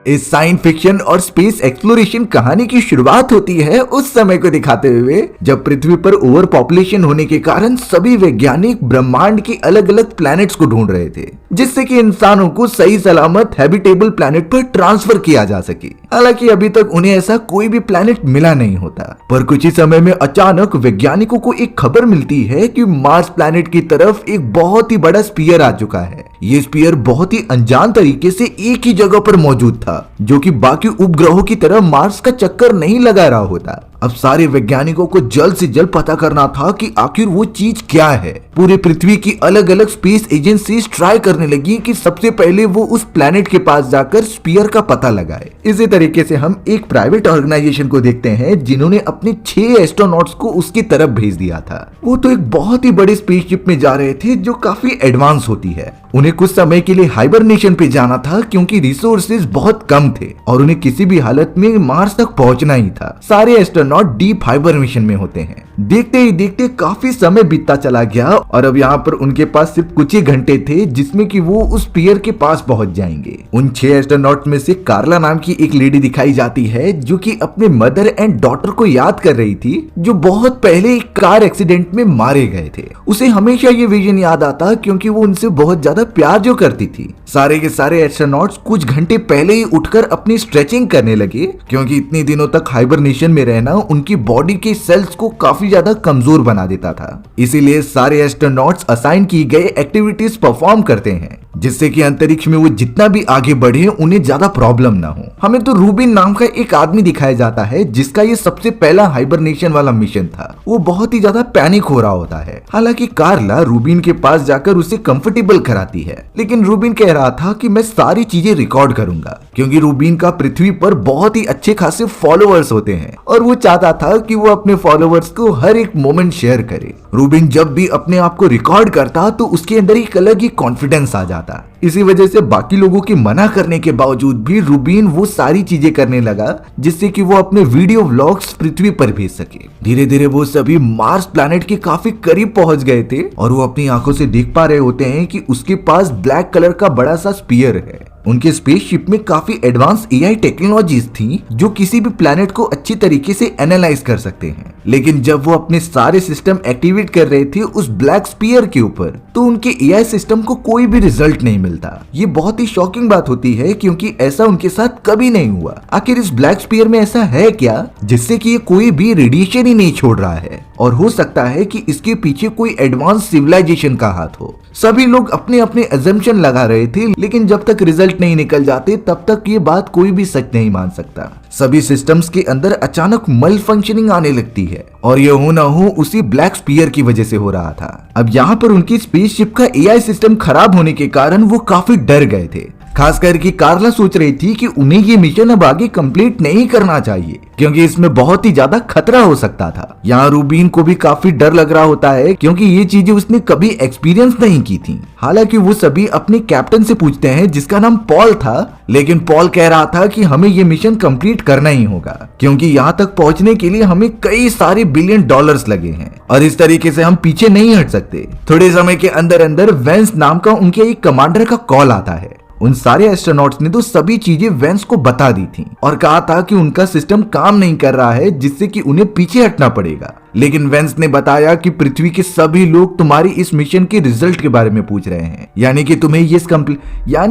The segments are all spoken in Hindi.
इस साइंस फिक्शन और स्पेस एक्सप्लोरेशन कहानी की शुरुआत होती है उस समय को दिखाते हुए जब पृथ्वी पर ओवर पॉपुलेशन होने के कारण सभी वैज्ञानिक ब्रह्मांड के अलग अलग प्लैनेट्स को ढूंढ रहे थे, जिससे कि इंसानों को सही सलामत हैबिटेबल प्लैनेट पर ट्रांसफर किया जा सके। हालांकि अभी तक उन्हें ऐसा कोई भी प्लैनेट मिला नहीं होता, पर कुछ ही समय में अचानक वैज्ञानिकों को एक खबर मिलती है कि मार्स प्लैनेट की तरफ एक बहुत ही बड़ा स्पीयर आ चुका है। ये स्पीयर बहुत ही अनजान तरीके से एक ही जगह पर मौजूद था, जो कि बाकी उपग्रहों की तरह मार्स का चक्कर नहीं लगा रहा होता। अब सारे वैज्ञानिकों को जल्द से जल्द पता करना था कि आखिर वो चीज क्या है। पूरे पृथ्वी की अलग अलग स्पेस एजेंसीज ट्राई करने लगी कि सबसे पहले वो उस प्लैनेट के पास जाकर स्पीयर का पता लगाए। इसी तरीके से हम एक प्राइवेट ऑर्गेनाइजेशन को देखते हैं जिन्होंने अपने 6 एस्ट्रोनॉट्स को उसकी तरफ भेज दिया था। वो तो एक बहुत ही बड़ी स्पेसशिप में जा रहे थे जो काफी एडवांस होती है। उन्हें कुछ समय के लिए हाइबरनेशन पे जाना था क्योंकि रिसोर्सेज बहुत कम थे और उन्हें किसी भी हालत में मार्स तक पहुंचना ही था। सारे एस्ट्रोनॉट डीप हाइबरनेशन में होते हैं। देखते ही देखते काफी समय बीतता चला गया और अब यहाँ पर उनके पास सिर्फ कुछ ही घंटे थे जिसमें कि वो उस स्पीयर के पास पहुंच जाएंगे। उन 6 एस्ट्रोनॉट में से कार्ला नाम की एक लेडी दिखाई जाती है जो कि अपने मदर एंड डॉटर को याद कर रही थी, जो बहुत पहले एक कार एक्सीडेंट में मारे गए थे। उसे हमेशा ये विजन याद आता क्योंकि वो उनसे बहुत ज्यादा प्यार जो करती थी। सारे के सारे एस्ट्रोनॉट्स कुछ घंटे पहले ही उठकर अपनी स्ट्रेचिंग करने लगे क्योंकि इतने दिनों तक हाइबरनेशन में रहना उनकी बॉडी के सेल्स को काफी ज्यादा कमजोर बना देता था। इसीलिए सारे एस्ट्रोनॉट्स असाइन की गए एक्टिविटीज परफॉर्म करते हैं जिससे कि अंतरिक्ष में वो जितना भी आगे बढ़े उन्हें ज्यादा प्रॉब्लम ना हो। हमें तो रूबिन नाम का एक आदमी दिखाया जाता है जिसका ये सबसे पहला हाइबरनेशन वाला मिशन था। वो बहुत ही ज्यादा पैनिक हो रहा होता है। हालांकि कार्ला रूबिन के पास जाकर उसे कंफर्टेबल कराती है, लेकिन रूबिन कह रहा था कि मैं सारी चीजें रिकॉर्ड करूंगा क्योंकि रूबिन का पृथ्वी पर बहुत ही अच्छे खासे फॉलोअर्स होते हैं और वो चाहता था कि वो अपने फॉलोअर्स को हर एक मोमेंट शेयर करे। रूबिन जब भी अपने आप को रिकॉर्ड करता तो उसके अंदर एक अलग ही कॉन्फिडेंस आ जाता। इसी वजह से बाकी लोगों के मना करने के बावजूद भी रूबिन वो सारी चीजें करने लगा जिससे कि वो अपने वीडियो व्लॉग्स पृथ्वी पर भेज सके। धीरे धीरे वो सभी मार्स प्लैनेट के काफी करीब पहुंच गए थे और वो अपनी आंखों से देख पा रहे होते हैं कि उसके पास ब्लैक कलर का बड़ा सा स्पीयर है। उनके स्पेसशिप में काफी एडवांस एआई टेक्नोलॉजीज थी जो किसी भी प्लैनेट को अच्छी तरीके से एनालाइज कर सकते हैं। लेकिन जब वो अपने सारे सिस्टम एक्टिवेट कर रहे थे उस ब्लैक स्पीयर के ऊपर तो उनके एआई सिस्टम को कोई भी रिजल्ट नहीं मिलता। ये बहुत ही शॉकिंग बात होती है क्योंकि ऐसा उनके साथ कभी नहीं हुआ। आखिर इस ब्लैक स्पीयर में ऐसा है क्या जिससे कि ये कोई भी रेडिएशन ही नहीं छोड़ रहा है, और हो सकता है कि इसके पीछे कोई एडवांस सिविलाइजेशन का हाथ हो। सभी लोग अपने अपने अजम्पशन लगा रहे थे, लेकिन जब तक रिजल्ट नहीं निकल जाते तब तक ये बात कोई भी सच नहीं मान सकता। सभी सिस्टम्स के अंदर अचानक मल फंक्शनिंग आने लगती है और ये हो ना हो उसी ब्लैक स्पीयर की वजह से हो रहा था। अब यहाँ पर उनकी स्पेसशिप का एआई सिस्टम खराब होने के कारण वो काफी डर गए थे। खास करके कार्ला सोच रही थी कि उन्हें ये मिशन अब आगे कंप्लीट नहीं करना चाहिए क्योंकि इसमें बहुत ही ज्यादा खतरा हो सकता था। यहाँ रूबिन को भी काफी डर लग रहा होता है क्योंकि ये चीजें उसने कभी एक्सपीरियंस नहीं की थी। हालांकि वो सभी अपने कैप्टन से पूछते हैं जिसका नाम पॉल था, लेकिन पॉल कह रहा था कि हमें ये मिशन कंप्लीट करना ही होगा क्योंकि यहाँ तक पहुँचने के लिए हमें कई सारे $बिलियन लगे हैं और इस तरीके से हम पीछे नहीं हट सकते। थोड़े समय के अंदर अंदर वेंस नाम का उनके एक कमांडर का कॉल आता है। उन सारे एस्ट्रोनॉट्स ने तो सभी चीजें वेंस को बता दी थी और कहा था कि उनका सिस्टम काम नहीं कर रहा है जिससे कि उन्हें पीछे हटना पड़ेगा। लेकिन वेंस ने बताया कि पृथ्वी के सभी लोग तुम्हारी इस मिशन के रिजल्ट के बारे में पूछ रहे हैं, यानी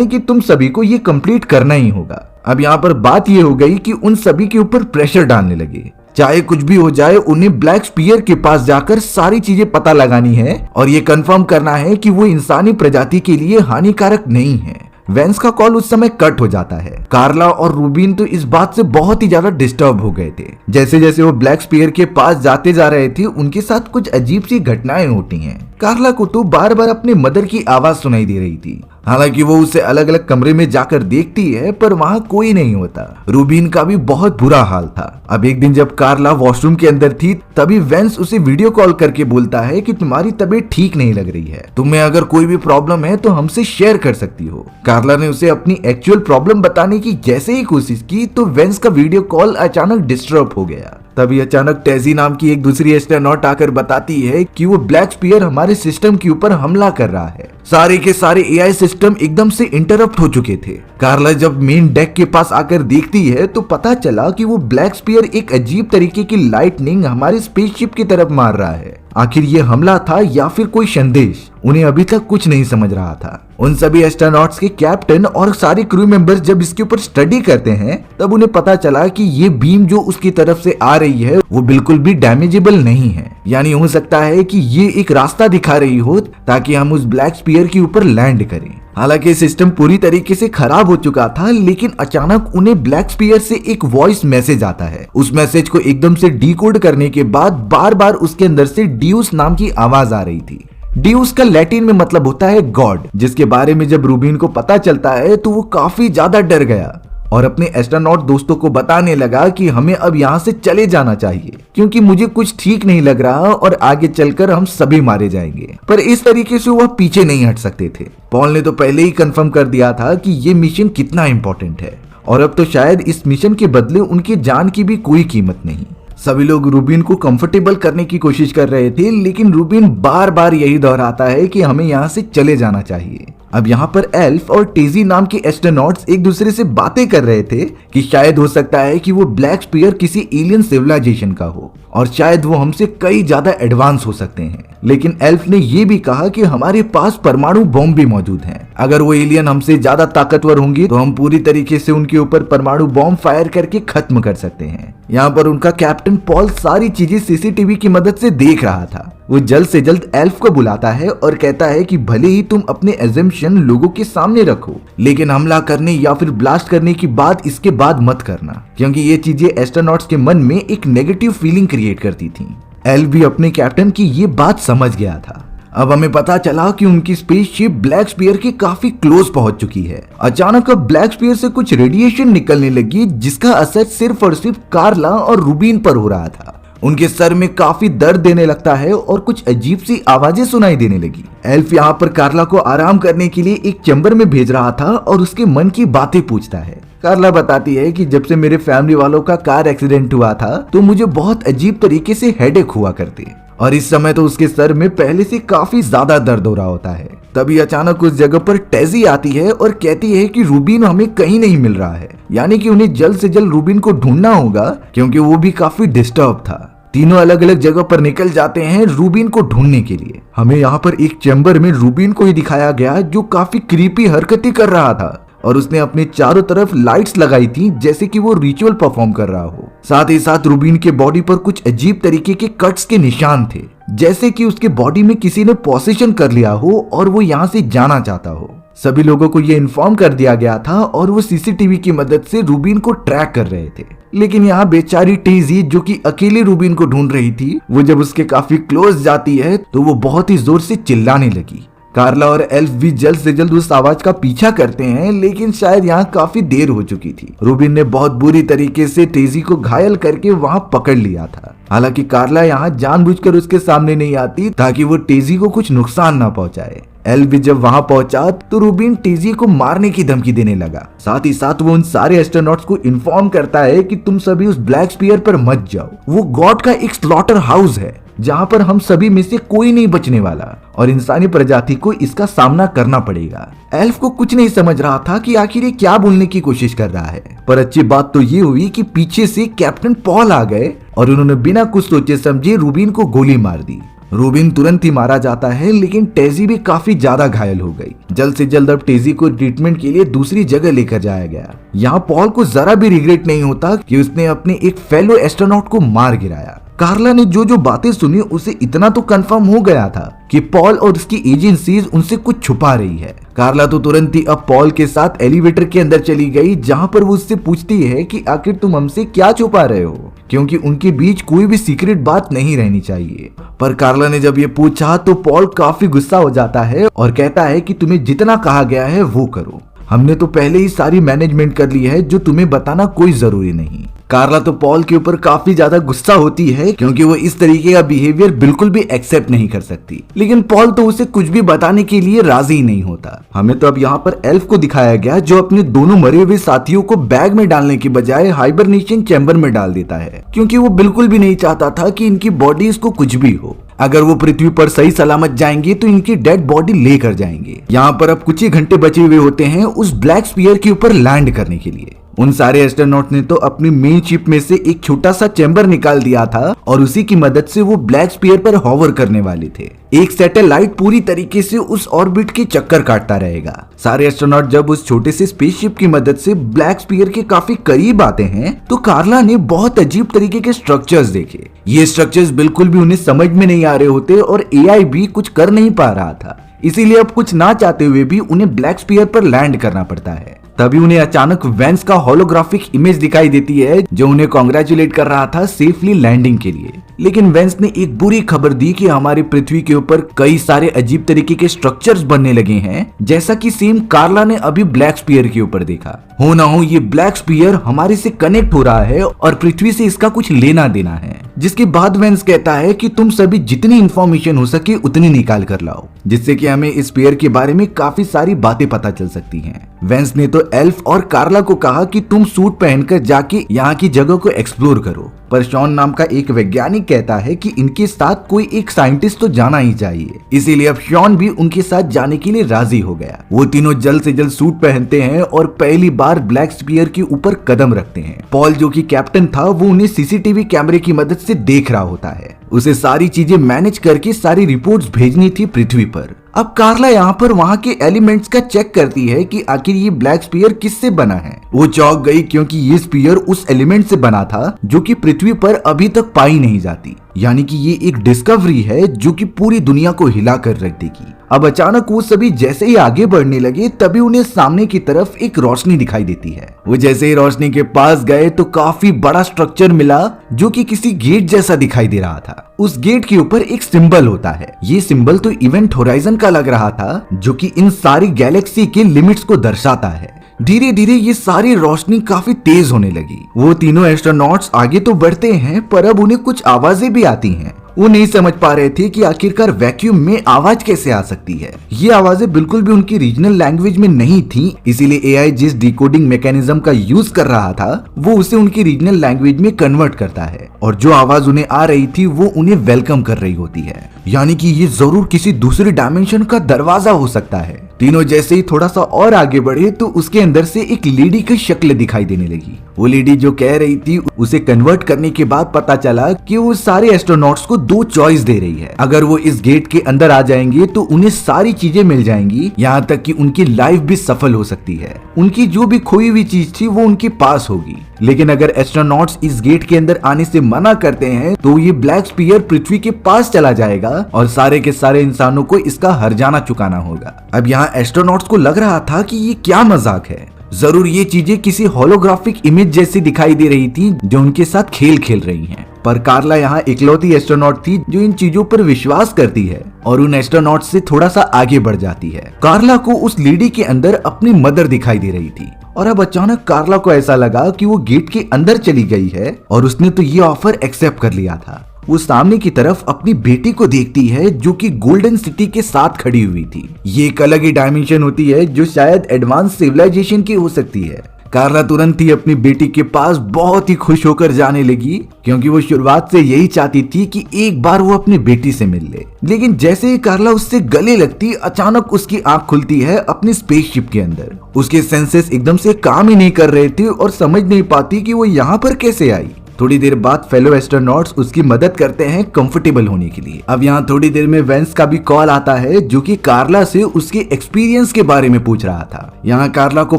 कि तुम सभी को ये कंप्लीट करना ही होगा। अब यहाँ पर बात ये हो गई कि उन सभी के ऊपर प्रेशर डालने लगे। चाहे कुछ भी हो जाए उन्हें ब्लैक स्पीयर के पास जाकर सारी चीजें पता लगानी है और ये कंफर्म करना है कि वो इंसानी प्रजाति के लिए हानिकारक नहीं है। वेंस का कॉल उस समय कट हो जाता है। कार्ला और रूबिन तो इस बात से बहुत ही ज्यादा डिस्टर्ब हो गए थे। जैसे जैसे वो ब्लैक स्पीयर के पास जाते जा रहे थे उनके साथ कुछ अजीब सी घटनाएं होती हैं। कार्ला को तो बार बार अपने मदर की आवाज सुनाई दे रही थी। हालांकि वो उसे अलग अलग कमरे में जाकर देखती है पर वहाँ कोई नहीं होता। रूबिन का भी बहुत बुरा हाल था। अब एक दिन जब कार्ला वॉशरूम के अंदर थी तभी वेंस उसे वीडियो कॉल करके बोलता है कि तुम्हारी तबीयत ठीक नहीं लग रही है, तुम्हें अगर कोई भी प्रॉब्लम है तो हमसे शेयर कर सकती हो। कार्ला ने उसे अपनी एक्चुअल प्रॉब्लम बताने की जैसे ही कोशिश की तो वेंस का वीडियो कॉल अचानक डिस्टर्ब हो गया। तभी अचानक टेजी नाम की एक दूसरी एस्ट्रोनॉट आकर बताती है कि वो ब्लैक स्पीयर हमारे सिस्टम के ऊपर हमला कर रहा है। सारे के सारे एआई सिस्टम एकदम से इंटरप्ट हो चुके थे। कार्ला जब मेन डेक के पास आकर देखती है तो पता चला कि वो ब्लैक स्पीयर एक अजीब तरीके की लाइटनिंग हमारे स्पेसशिप की तरफ मार रहा है। आखिर ये हमला था या फिर कोई संदेश, उन्हें अभी तक कुछ नहीं समझ रहा था। उन सभी एस्ट्रोनॉट्स के कैप्टन और सारे क्रू मेंबर्स जब इसके ऊपर स्टडी करते हैं तब उन्हें पता चला कि ये बीम जो उसकी तरफ से आ रही है वो बिल्कुल भी डैमेजेबल नहीं है। यानी हो सकता है कि ये एक रास्ता दिखा रही हो ताकि हम उस ब्लैक स्पीयर के ऊपर लैंड करें। हालांकि सिस्टम पूरी तरीके से खराब हो चुका था, लेकिन अचानक उन्हें ब्लैक स्पीयर से एक वॉइस मैसेज आता है। उस मैसेज को एकदम से डिकोड करने के बाद बार बार उसके अंदर से ड्यूस नाम की आवाज आ रही थी। ड्यूस का लैटिन में मतलब होता है गॉड, जिसके बारे में जब रूबिन को पता चलता है तो वो काफी ज्यादा डर गया और अपने एस्ट्रोनॉट दोस्तों को बताने लगा कि हमें अब यहाँ से चले जाना चाहिए क्योंकि मुझे कुछ ठीक नहीं लग रहा और आगे चलकर हम सभी मारे जाएंगे। पर इस तरीके से वह पीछे नहीं हट सकते थे। पॉल ने तो पहले ही कंफर्म कर दिया था कि ये मिशन कितना इंपॉर्टेंट है और अब तो शायद इस मिशन के बदले उनकी जान की भी कोई कीमत नहीं। सभी लोग रूबिन को कंफर्टेबल करने की कोशिश कर रहे थे, लेकिन रूबिन बार बार यही दोहराता है कि हमें यहाँ से चले जाना चाहिए। अब यहाँ पर एल्फ और टेजी नाम के एस्ट्रोनॉट्स एक दूसरे से बातें कर रहे थे कि शायद हो सकता है कि वो ब्लैक स्पीयर किसी एलियन सिविलाइजेशन का हो और शायद वो हमसे कई ज्यादा एडवांस हो सकते हैं। लेकिन एल्फ ने ये भी कहा कि हमारे पास परमाणु बॉम्ब भी मौजूद हैं। अगर वो एलियन हमसे ज्यादा ताकतवर होंगी तो हम पूरी तरीके से उनके ऊपर परमाणु बॉम्ब फायर करके खत्म कर सकते हैं। यहाँ पर उनका कैप्टन पॉल सारी चीजें सीसीटीवी की मदद से देख रहा था। वो जल्द से जल्द एल्फ को बुलाता है और कहता है कि भले ही तुम अपने एजम्पशन लोगों के सामने रखो, लेकिन हमला करने या फिर ब्लास्ट करने की बात इसके बाद मत करना, क्योंकि ये चीजें एस्ट्रोनॉट्स के मन में एक नेगेटिव फीलिंग क्रिएट करती थी। एल्फ भी अपने कैप्टन की ये बात समझ गया था। अब हमें पता चला कि उनकी स्पेसशिप ब्लैक स्पीयर के काफी क्लोज पहुंच चुकी है। अचानक अब ब्लैक स्पीयर से कुछ रेडिएशन निकलने लगी जिसका असर सिर्फ और सिर्फ कार्ला और रूबिन पर हो रहा था। उनके सर में काफी दर्द देने लगता है और कुछ अजीब सी आवाजें सुनाई देने लगी। एल्फ यहाँ पर कार्ला को आराम करने के लिए एक चैम्बर में भेज रहा था और उसके मन की बातें पूछता है। कार्ला बताती है कि जब से मेरे फैमिली वालों का कार एक्सीडेंट हुआ था तो मुझे बहुत अजीब तरीके से हेडेक हुआ करते और इस समय तो उसके सर में पहले से काफी ज्यादा दर्द हो रहा होता है। तभी अचानक उस जगह पर टेजी आती है और कहती है कि रूबिन हमें कहीं नहीं मिल रहा है, यानी कि उन्हें जल्द से जल्द रूबिन को ढूंढना होगा क्योंकि वो भी काफी डिस्टर्ब था। तीनों अलग अलग जगह पर निकल जाते हैं रूबिन को ढूंढने के लिए। हमें यहाँ पर एक चैम्बर में रूबिन को ही दिखाया गया जो काफी क्रीपी हरकतें कर रहा था और उसने अपने चारों तरफ लाइट्स लगाई थी जैसे कि वो रिचुअल परफॉर्म कर रहा हो। साथ ही साथ रूबिन के बॉडी पर कुछ अजीब तरीके के कट्स के निशान थे, जैसे कि उसके बॉडी में किसी ने पोसेशन कर लिया हो और वो यहाँ से जाना चाहता हो। सभी लोगों को ये इन्फॉर्म कर दिया गया था और वो सीसीटीवी की मदद से रूबिन को ट्रैक कर रहे थे। लेकिन यहाँ बेचारी टेजी जो कि अकेले रूबिन को ढूंढ रही थी, वो जब उसके काफी क्लोज जाती है तो वो बहुत ही जोर से चिल्लाने लगी। कार्ला और एल्फ भी जल्द से जल्द उस आवाज का पीछा करते हैं, लेकिन शायद यहाँ काफी देर हो चुकी थी। रूबिन ने बहुत बुरी तरीके से टेजी को घायल करके वहाँ पकड़ लिया था। हालांकि कार्ला यहाँ जानबूझकर उसके सामने नहीं आती ताकि वो टेजी को कुछ नुकसान ना पहुंचाए। एल्फ भी जब वहाँ पहुंचा तो रूबिन टेजी को मारने की धमकी देने लगा। साथ ही साथ वो उन सारे एस्ट्रोनॉट्स को इन्फॉर्म करता है कि तुम सभी उस ब्लैक स्पीयर पर मत जाओ, वो गॉड का एक स्लॉटर हाउस है जहाँ पर हम सभी में से कोई नहीं बचने वाला और इंसानी प्रजाति को इसका सामना करना पड़ेगा। एल्फ को कुछ नहीं समझ रहा था कि आखिर ये क्या बोलने की कोशिश कर रहा है, पर अच्छी बात तो ये हुई कि पीछे से कैप्टन पॉल आ गए और उन्होंने बिना कुछ सोचे समझे रूबिन को गोली मार दी। रूबिन तुरंत ही मारा जाता है, लेकिन टेजी भी काफी ज्यादा घायल हो गई। जल्द से जल्द अब टेजी को ट्रीटमेंट के लिए दूसरी जगह लेकर जाया गया। यहाँ पॉल को जरा भी रिग्रेट नहीं होता कि उसने अपने एक फेलो एस्ट्रोनॉट को मार गिराया। कार्ला ने जो जो बातें सुनी उसे इतना तो कंफर्म हो गया था कि पॉल और उसकी एजेंसीज उनसे कुछ छुपा रही है। कार्ला तो तुरंत ही अब पॉल के साथ एलिवेटर के अंदर चली गई, जहां पर वो उससे पूछती है कि आखिर तुम हमसे क्या छुपा रहे हो, क्योंकि उनके बीच कोई भी सीक्रेट बात नहीं रहनी चाहिए। पर कार्ला ने जब ये पूछा तो पॉल काफी गुस्सा हो जाता है और कहता है कि तुम्हें जितना कहा गया है वो करो, हमने तो पहले ही सारी मैनेजमेंट कर ली है, जो तुम्हें बताना कोई जरूरी नहीं। कार्ला तो पॉल के ऊपर काफी ज्यादा गुस्सा होती है क्योंकि वो इस तरीके का बिहेवियर बिल्कुल भी एक्सेप्ट नहीं कर सकती, लेकिन पॉल तो उसे कुछ भी बताने के लिए राजी नहीं होता। हमें तो अब यहाँ पर एल्फ को दिखाया गया जो अपने दोनों मरे हुए साथियों को बैग में डालने की बजाय हाइबरनेशन चैम्बर में डाल देता है, क्योंकि वो बिल्कुल भी नहीं चाहता था कि इनकी बॉडीज को कुछ भी हो। अगर वो पृथ्वी पर सही सलामत जाएंगे तो इनकी डेड बॉडी लेकर जाएंगे। यहाँ पर अब कुछ ही घंटे बचे हुए होते हैं उस ब्लैक स्फीयर के ऊपर लैंड करने के लिए। उन सारे एस्ट्रोनॉट ने तो अपनी मेन शिप में से एक छोटा सा चैम्बर निकाल दिया था और उसी की मदद से वो ब्लैक स्फीयर पर हॉवर करने वाले थे। एक सैटेलाइट पूरी तरीके से उस ऑर्बिट के चक्कर काटता रहेगा। सारे एस्ट्रोनॉट जब उस छोटे से स्पेसशिप की मदद से ब्लैक स्फीयर के काफी करीब आते हैं तो कार्ला ने बहुत अजीब तरीके के स्ट्रक्चर्स देखे। ये स्ट्रक्चर्स बिल्कुल भी उन्हें समझ में नहीं आ रहे होते और एआई भी कुछ कर नहीं पा रहा था। इसीलिए अब कुछ ना चाहते हुए भी उन्हें ब्लैक स्फीयर पर लैंड करना पड़ता है। तभी उन्हें अचानक वेंस का होलोग्राफिक इमेज दिखाई देती है जो उन्हें कॉन्ग्रेचुलेट कर रहा था सेफली लैंडिंग के लिए। लेकिन वेंस ने एक बुरी खबर दी कि हमारी पृथ्वी के ऊपर कई सारे अजीब तरीके के स्ट्रक्चर्स बनने लगे हैं, जैसा कि सेम कार्ला ने अभी ब्लैक स्फीयर के ऊपर देखा। हो ना हो ये ब्लैक स्फीयर हमारे से कनेक्ट हो रहा है और पृथ्वी से इसका कुछ लेना देना है। जिसके बाद वेंस कहता है कि तुम सभी जितनी इंफॉर्मेशन हो सके उतनी निकाल कर लाओ, जिससे कि हमें इस स्फीयर के बारे में काफी सारी बातें पता चल सकती हैं। वेंस ने तो एल्फ और कार्ला को कहा कि तुम सूट पहनकर जाके यहाँ की जगह को एक्सप्लोर करो, पर शॉन नाम का एक वैज्ञानिक कहता है कि इनके साथ कोई एक साइंटिस्ट तो जाना ही चाहिए। इसीलिए अब शॉन भी उनके साथ जाने के लिए राजी हो गया। वो तीनों जल्द से जल्द सूट पहनते हैं और पहली बार ब्लैक स्फीयर के ऊपर कदम रखते हैं। पॉल जो कि कैप्टन था वो उन्हें सीसीटीवी कैमरे की मदद से देख रहा होता है। उसे सारी चीजें मैनेज करके सारी रिपोर्ट्स भेजनी थी पृथ्वी पर। अब कार्ला यहाँ पर वहाँ के एलिमेंट्स का चेक करती है कि आखिर ये ब्लैक स्फीयर किससे बना है। वो चौंक गई क्योंकि ये स्फीयर उस एलिमेंट से बना था जो कि पृथ्वी पर अभी तक पाई नहीं जाती, यानी कि ये एक डिस्कवरी है जो कि पूरी दुनिया को हिला कर रख देगी। अब अचानक वो सभी जैसे ही आगे बढ़ने लगे तभी उन्हें सामने की तरफ एक रोशनी दिखाई देती है। वो जैसे ही रोशनी के पास गए तो काफी बड़ा स्ट्रक्चर मिला जो कि किसी गेट जैसा दिखाई दे रहा था। उस गेट के ऊपर एक सिंबल होता है। ये सिंबल तो इवेंट होराइजन का लग रहा था जो कि इन सारी गैलेक्सी के लिमिट्स को दर्शाता है। धीरे धीरे ये सारी रोशनी काफी तेज होने लगी। वो तीनों एस्ट्रोनॉट्स आगे तो बढ़ते हैं पर अब उन्हें कुछ आवाजें भी आती हैं। वो नहीं समझ पा रहे थे कि आखिरकार वैक्यूम में आवाज कैसे आ सकती है। ये आवाजें बिल्कुल भी उनकी रीजनल लैंग्वेज में नहीं थी, इसीलिए एआई जिस डिकोडिंग मैकेनिज्म का यूज कर रहा था वो उसे उनकी रीजनल लैंग्वेज में कन्वर्ट करता है और जो आवाज उन्हें आ रही थी वो उन्हें वेलकम कर रही होती है, यानी कि ये जरूर किसी दूसरे डायमेंशन का दरवाजा हो सकता है। तीनों जैसे ही थोड़ा सा और आगे बढ़े तो उसके अंदर से एक लेडी की शक्ल दिखाई देने लगी। वो लेडी जो कह रही थी उसे कन्वर्ट करने के बाद पता चला कि वो सारे एस्ट्रोनॉट्स को दो चॉइस दे रही है। अगर वो इस गेट के अंदर आ जाएंगे तो उन्हें सारी चीजें मिल जाएंगी, यहाँ तक कि उनकी लाइफ भी सफल हो सकती है। उनकी जो भी खोई हुई चीज थी वो उनके पास होगी। लेकिन अगर एस्ट्रोनॉट्स इस गेट के अंदर आने से मना करते हैं तो ये ब्लैक स्फीयर पृथ्वी के पास चला जाएगा और सारे के सारे इंसानों को इसका हर्जाना चुकाना होगा। अब यहाँ एस्ट्रोनॉट्स को लग रहा था कि ये क्या मजाक है। जरूर ये चीजें किसी होलोग्राफिक इमेज जैसी दिखाई दे रही थी जो उनके साथ खेल खेल रही हैं। पर कार्ला यहाँ इकलौती एस्ट्रोनॉट थी जो इन चीजों पर विश्वास करती है और उन एस्ट्रोनॉट से थोड़ा सा आगे बढ़ जाती है। कार्ला को उस लेडी के अंदर अपनी मदर दिखाई दे रही थी और अब अचानक कार्ला को ऐसा लगा कि वो गेट के अंदर चली गई है और उसने तो ये ऑफर एक्सेप्ट कर लिया था। वो सामने की तरफ अपनी बेटी को देखती है जो कि गोल्डन सिटी के साथ खड़ी हुई थी। ये एक अलग ही डायमेंशन होती है जो शायद एडवांस सिविलाइजेशन की हो सकती है। कार्ला तुरंत ही अपनी बेटी के पास बहुत ही खुश होकर जाने लगी क्योंकि वो शुरुआत से यही चाहती थी कि एक बार वो अपनी बेटी से मिल ले। लेकिन जैसे ही कार्ला उससे गले लगती अचानक उसकी आंख खुलती है अपनी स्पेसशिप के अंदर। उसके सेंसेस एकदम से काम ही नहीं कर रहे थे और समझ नहीं पाती कि वो यहाँ पर कैसे आई। थोड़ी देर बाद फेलो एस्ट्रोनॉट्स उसकी मदद करते हैं कंफर्टेबल होने के लिए। अब यहाँ थोड़ी देर में वेंस का भी कॉल आता है जो कि कार्ला से उसके एक्सपीरियंस के बारे में पूछ रहा था। यहाँ कार्ला को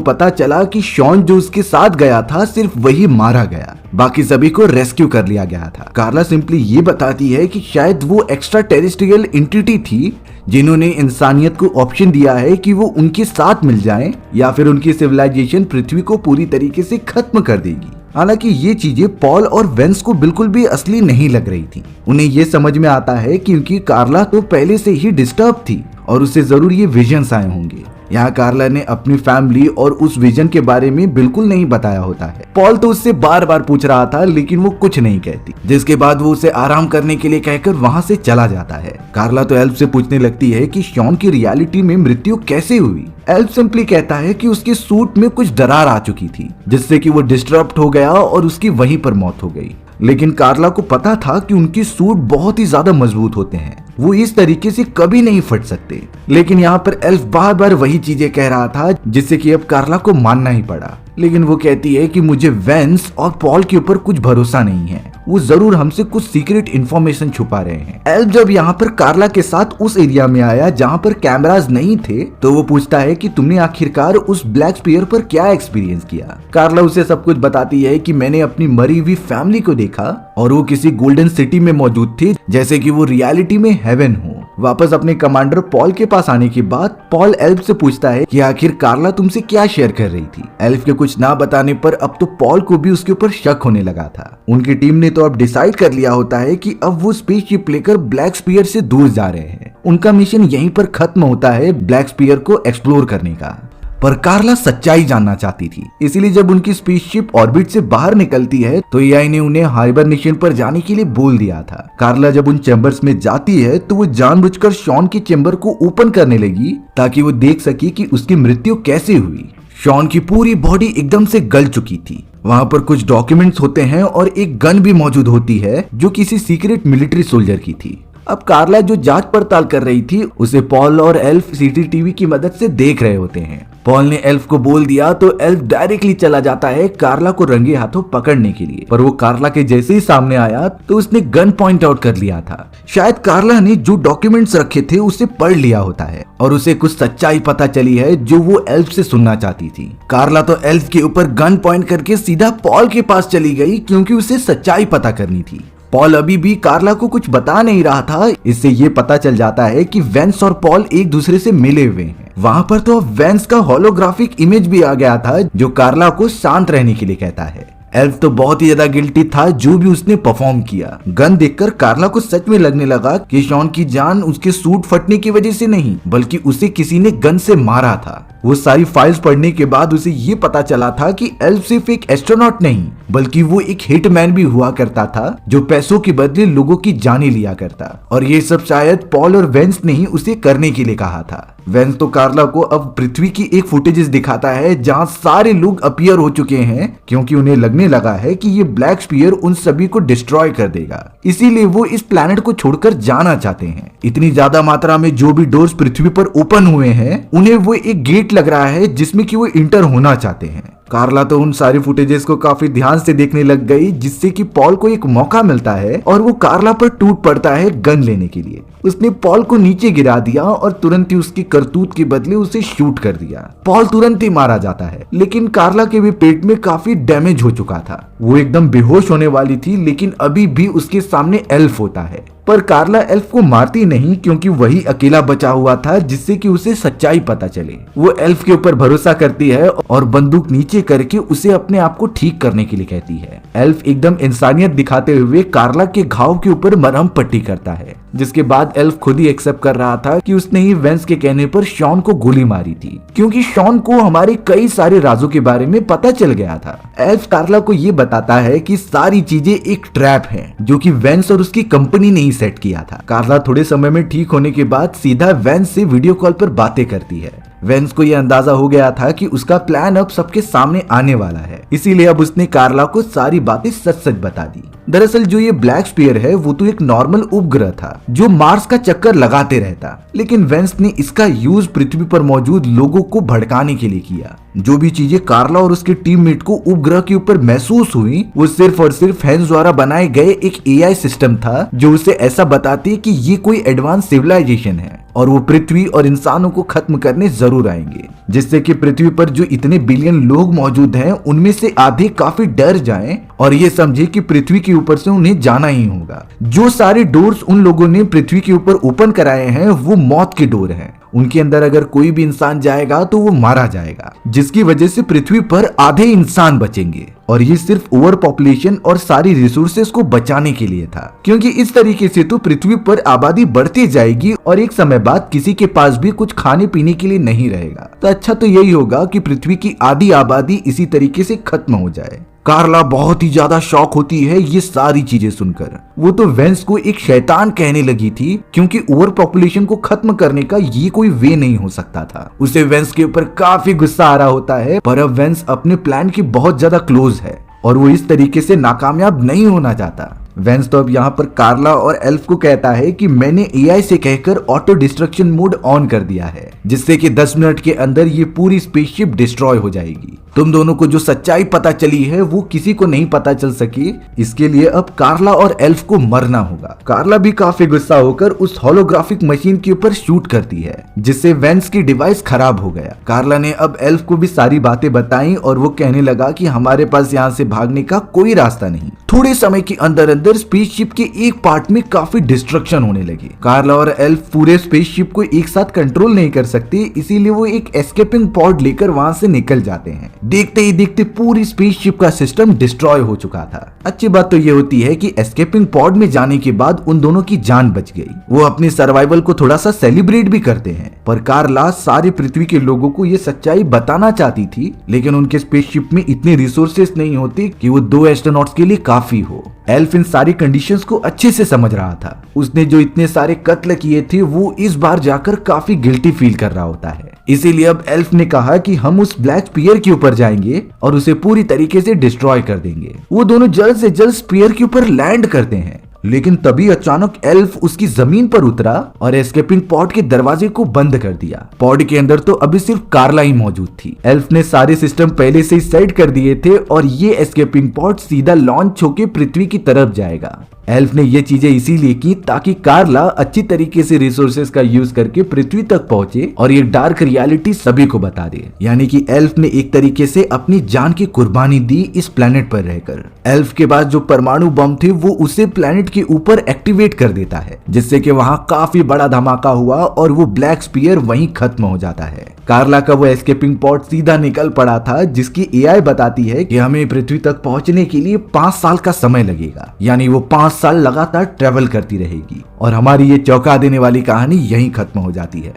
पता चला कि शॉन जो उसके साथ गया था सिर्फ वही मारा गया, बाकी सभी को रेस्क्यू कर लिया गया था। कार्ला सिंपली ये बताती है कि शायद वो एक्स्ट्रा टेरेस्ट्रियल एंटिटी थी जिन्होंने इंसानियत को ऑप्शन दिया है कि वो उनके साथ मिल जाएं या फिर उनकी सिविलाइजेशन पृथ्वी को पूरी तरीके से खत्म कर देगी। हालांकि ये चीजें पॉल और वेंस को बिल्कुल भी असली नहीं लग रही थी। उन्हें ये समझ में आता है क्योंकि कार्ला तो पहले से ही डिस्टर्ब थी और उसे जरूर ये विजन्स आए होंगे। यहाँ कार्ला ने अपनी फैमिली और उस विजन के बारे में बिल्कुल नहीं बताया होता है। पॉल तो उससे बार बार पूछ रहा था लेकिन वो कुछ नहीं कहती, जिसके बाद वो उसे आराम करने के लिए कहकर वहाँ से चला जाता है। कार्ला तो एल्फ से पूछने लगती है कि शॉन की रियलिटी में मृत्यु कैसे हुई। एल्फ सिंपली कहता है कि उसके सूट में कुछ दरार आ चुकी थी जिससे कि वो डिस्टर्ब हो गया और उसकी वहीं पर मौत हो गई। लेकिन कार्ला को पता था कि उनके सूट बहुत ही ज्यादा मजबूत होते हैं, वो इस तरीके से कभी नहीं फट सकते। लेकिन यहाँ पर एल्फ बार बार वही चीजें कह रहा था, जिससे कि अब कार्ला को मानना ही पड़ा। लेकिन वो कहती है कि मुझे वेंस और पॉल के ऊपर कुछ भरोसा नहीं है, वो जरूर हमसे कुछ सीक्रेट इंफॉर्मेशन छुपा रहे हैं। एल्फ जब यहाँ पर कार्ला के साथ उस एरिया में आया जहाँ पर कैमरास नहीं थे, तो वो पूछता है कि तुमने आखिरकार उस ब्लैक स्पीयर पर क्या एक्सपीरियंस किया। कार्ला उसे सब कुछ बताती है कि मैंने अपनी मरी हुई फैमिली को देखा और वो किसी गोल्डन सिटी में मौजूद थी, जैसे कि वो रियलिटी में हेवन हो। वापस अपने कमांडर पॉल के पास आने के बाद पॉल एल्फ से पूछता है कि आखिर कार्ला तुमसे क्या शेयर कर रही थी। एल्फ के कुछ ना बताने पर अब तो पॉल को भी उसके ऊपर शक होने लगा था। उनकी टीम ने तो अब डिसाइड कर लिया होता है कि अब वो स्पेसशिप लेकर ब्लैक स्पीयर से दूर जा रहे हैं। उनका मिशन यहीं पर खत्म होता है, ब्लैक स्पीयर को एक्सप्लोर करने का। पर कार्ला सच्चाई जानना चाहती थी, इसीलिए जब उनकी स्पेसशिप ऑर्बिट से बाहर निकलती है तो एआई ने उन्हें हाइबरनेशन पर जाने के लिए बोल दिया था। कार्ला जब उन चैम्बर्स में जाती है तो वो जानबूझकर शॉन के चैम्बर को ओपन करने लगी ताकि वो देख सके कि उसकी मृत्यु कैसे हुई। शॉन की पूरी बॉडी एकदम से गल चुकी थी। वहाँ पर कुछ डॉक्यूमेंट्स होते हैं और एक गन भी मौजूद होती है जो किसी सीक्रेट मिलिट्री सोल्जर की थी। अब कार्ला जो जांच पड़ताल कर रही थी उसे पॉल और एल्फ सीसीटीवी की मदद से देख रहे होते हैं। पॉल ने एल्फ को बोल दिया तो एल्फ डायरेक्टली चला जाता है कार्ला को रंगे हाथों पकड़ने के लिए, पर वो कार्ला के जैसे ही सामने आया तो उसने गन पॉइंट आउट कर लिया था। शायद कार्ला ने जो डॉक्यूमेंट्स रखे थे उसे पढ़ लिया होता है और उसे कुछ सच्चाई पता चली है जो वो एल्फ से सुनना चाहती थी। कार्ला तो एल्फ के ऊपर गन पॉइंट करके सीधा पॉल के पास चली गई क्योंकि उसे सच्चाई पता करनी थी। पॉल अभी भी कार्ला को कुछ बता नहीं रहा था, इससे ये पता चल जाता है कि वेंस और पॉल एक दूसरे से मिले हुए हैं। वहाँ पर तो वेंस का होलोग्राफिक इमेज भी आ गया था जो कार्ला को शांत रहने के लिए कहता है। एल्फ तो बहुत ही ज्यादा गिल्टी था जो भी उसने परफॉर्म किया। गन देखकर कार्ला को सच में लगने लगा कि शॉन की जान उसके सूट फटने की वजह से नहीं बल्कि उसे किसी ने गन से मारा था। वो सारी फाइल्स पढ़ने के बाद उसे ये पता चला था कि एल्फ सिर्फ एक एस्ट्रोनॉट नहीं बल्कि वो एक हिटमैन भी हुआ करता था जो पैसों के बदले लोगों की जानें लिया करता, और ये सब शायद पॉल और वेंस ने ही उसे करने के लिए कहा था। वेंस तो कार्ला को अब पृथ्वी की एक फुटेजेस दिखाता है जहां सारे लोग अपीयर हो चुके हैं क्योंकि उन्हें लगने लगा है कि ये ब्लैक स्पीयर उन सभी को डिस्ट्रॉय कर देगा, इसीलिए वो इस प्लैनेट को छोड़कर जाना चाहते हैं। इतनी ज्यादा मात्रा में जो भी डोर्स पृथ्वी पर ओपन हुए हैं उन्हें वो एक गेट लग रहा है जिसमें कि वो इंटर होना चाहते हैं। कार्ला तो उन सारी फुटेजेस को काफी ध्यान से देखने लग गई जिससे कि पॉल को एक मौका मिलता है और वो कार्ला पर टूट पड़ता है गन लेने के लिए। उसने पॉल को नीचे गिरा दिया और तुरंत ही उसकी करतूत के बदले उसे शूट कर दिया। पॉल तुरंत ही मारा जाता है, लेकिन कार्ला के भी पेट में काफी डैमेज हो चुका था। वो एकदम बेहोश होने वाली थी, लेकिन अभी भी उसके सामने एल्फ होता है। पर कार्ला एल्फ को मारती नहीं क्योंकि वही अकेला बचा हुआ था जिससे कि उसे सच्चाई पता चले। वो एल्फ के ऊपर भरोसा करती है और बंदूक नीचे करके उसे अपने आप को ठीक करने के लिए कहती है। एल्फ एकदम इंसानियत दिखाते हुए कार्ला के घाव के ऊपर मरहम पट्टी करता है, जिसके बाद एल्फ खुद ही एक्सेप्ट कर रहा था कि उसने ही वेंस के कहने पर शॉन को गोली मारी थी क्योंकि शॉन को हमारे कई सारे राजों के बारे में पता चल गया था। एल्फ कार्ला को ये बताता है कि सारी चीजें एक ट्रैप है जो कि वेंस और उसकी कंपनी ने सेट किया था। कार्ला थोड़े समय में ठीक होने के बाद सीधा वेंस से वीडियो कॉल पर बातें करती है। वेंस को यह अंदाजा हो गया था कि उसका प्लान अब सबके सामने आने वाला है, इसीलिए अब उसने कार्ला को सारी बातें सच सच बता दी। दरअसल जो ये ब्लैक स्पीयर है वो तो एक नॉर्मल उपग्रह था जो मार्स का चक्कर लगाते रहता, लेकिन वेंस ने इसका यूज पृथ्वी पर मौजूद लोगों को भड़काने के लिए किया। जो भी चीजें कार्ला और उसके टीममेट को उपग्रह के ऊपर महसूस हुई वो सिर्फ और सिर्फ हैंस द्वारा बनाए गए एक एआई सिस्टम था जो उसे ऐसा बताती कि ये कोई एडवांस सिविलाइजेशन है और वो पृथ्वी और इंसानों को खत्म करने जरूर आएंगे, जिससे कि पृथ्वी पर जो इतने बिलियन लोग मौजूद हैं उनमें से आधे काफी डर जाएं और ये समझे कि पृथ्वी के ऊपर से उन्हें जाना ही होगा। जो सारे डोर्स उन लोगों ने पृथ्वी के ऊपर ओपन कराए हैं वो मौत के डोर हैं। उनके अंदर अगर कोई भी इंसान जाएगा तो वो मारा जाएगा, जिसकी वजह से पृथ्वी पर आधे इंसान बचेंगे, और ये सिर्फ ओवर पॉपुलेशन और सारी रिसोर्सेज को बचाने के लिए था क्योंकि इस तरीके से तो पृथ्वी पर आबादी बढ़ती जाएगी और एक समय बाद किसी के पास भी कुछ खाने पीने के लिए नहीं रहेगा। तो अच्छा तो यही होगा कि पृथ्वी की आधी आबादी इसी तरीके से खत्म हो जाए। कार्ला बहुत ही ज्यादा शॉक होती है ये सारी चीजें सुनकर। वो तो वेंस को एक शैतान कहने लगी थी क्योंकि ओवर पॉपुलेशन को खत्म करने का ये कोई वे नहीं हो सकता था। उसे वेंस के ऊपर काफी गुस्सा आ रहा होता है, पर अब वेंस अपने प्लान की बहुत ज्यादा क्लोज है। और वो इस तरीके से नाकामयाब नहीं होना चाहता। वेंस तो अब यहाँ पर कार्ला और एल्फ को कहता है कि मैंने एआई से कहकर ऑटो डिस्ट्रक्शन मोड ऑन कर दिया है, जिससे कि 10 मिनट के अंदर ये पूरी स्पेसशिप डिस्ट्रॉय हो जाएगी। तुम दोनों को जो सच्चाई पता चली है वो किसी को नहीं पता चल सकी, इसके लिए अब कार्ला और एल्फ को मरना होगा। कार्ला भी काफी गुस्सा होकर उस होलोग्राफिक मशीन के ऊपर शूट करती है, जिससे वेंस की डिवाइस खराब हो गया। कार्ला ने अब एल्फ को भी सारी बातें बताई और वो कहने लगा कि हमारे पास यहाँ से भागने का कोई रास्ता नहीं। थोड़े समय के अंदर अंदर स्पेसशिप के एक पार्ट में काफी डिस्ट्रक्शन होने लगी। कार्ला और एल्फ पूरे स्पेसशिप को एक साथ कंट्रोल नहीं कर सकते, इसीलिए वो एक एस्केपिंग पॉड लेकर वहां से निकल जाते हैं। देखते ही देखते पूरी स्पेसशिप का सिस्टम डिस्ट्रॉय हो चुका था। अच्छी बात तो ये होती है कि एस्केपिंग पॉड में जाने के बाद उन दोनों की जान बच गई। वो अपनी सर्वाइवल को थोड़ा सा सेलिब्रेट भी करते हैं, पर कार्ला सारी पृथ्वी के लोगों को ये सच्चाई बताना चाहती थी, लेकिन उनके स्पेसशिप में इतने रिसोर्सेस नहीं होते कि वो 2 एस्ट्रोनॉट्स के लिए काफी हो। एल्फ इन सारी कंडीशंस को अच्छे से समझ रहा था। उसने जो इतने सारे कत्ल किए थे वो इस बार जाकर काफी गिल्टी फील कर रहा होता है। इसीलिए अब एल्फ ने कहा कि हम उस ब्लैक स्पीयर के ऊपर जाएंगे और उसे पूरी तरीके से डिस्ट्रॉय कर देंगे। वो दोनों जल्द से जल्द स्पीयर के ऊपर लैंड करते हैं, लेकिन तभी अचानक एल्फ उसकी जमीन पर उतरा और एस्केपिंग पॉड के दरवाजे को बंद कर दिया। पॉड के अंदर तो अभी सिर्फ कार्ला ही मौजूद थी। एल्फ ने सारे सिस्टम पहले से ही सेट कर दिए थे और ये एस्केपिंग पॉड सीधा लॉन्च होके पृथ्वी की तरफ जाएगा। एल्फ ने ये चीजें इसीलिए की ताकि कार्ला अच्छी तरीके से रिसोर्सेज का यूज करके पृथ्वी तक पहुंचे और ये डार्क रियलिटी सभी को बता दे। यानी कि एल्फ ने एक तरीके से अपनी जान की कुर्बानी दी इस प्लेनेट पर रहकर। एल्फ के पास जो परमाणु बम थे वो उसे प्लेनेट के ऊपर एक्टिवेट कर देता है, जिससे कि वहां काफी बड़ा धमाका हुआ और वो ब्लैक स्पीयर वहीं खत्म हो जाता है। कार्ला का वो एस्केपिंग पॉड सीधा निकल पड़ा था, जिसकी एआई बताती है कि हमें पृथ्वी तक पहुंचने के लिए 5 साल का समय लगेगा। यानी वो 5 साल लगातार ट्रेवल करती रहेगी और हमारी ये चौंका देने वाली कहानी यहीं खत्म हो जाती है।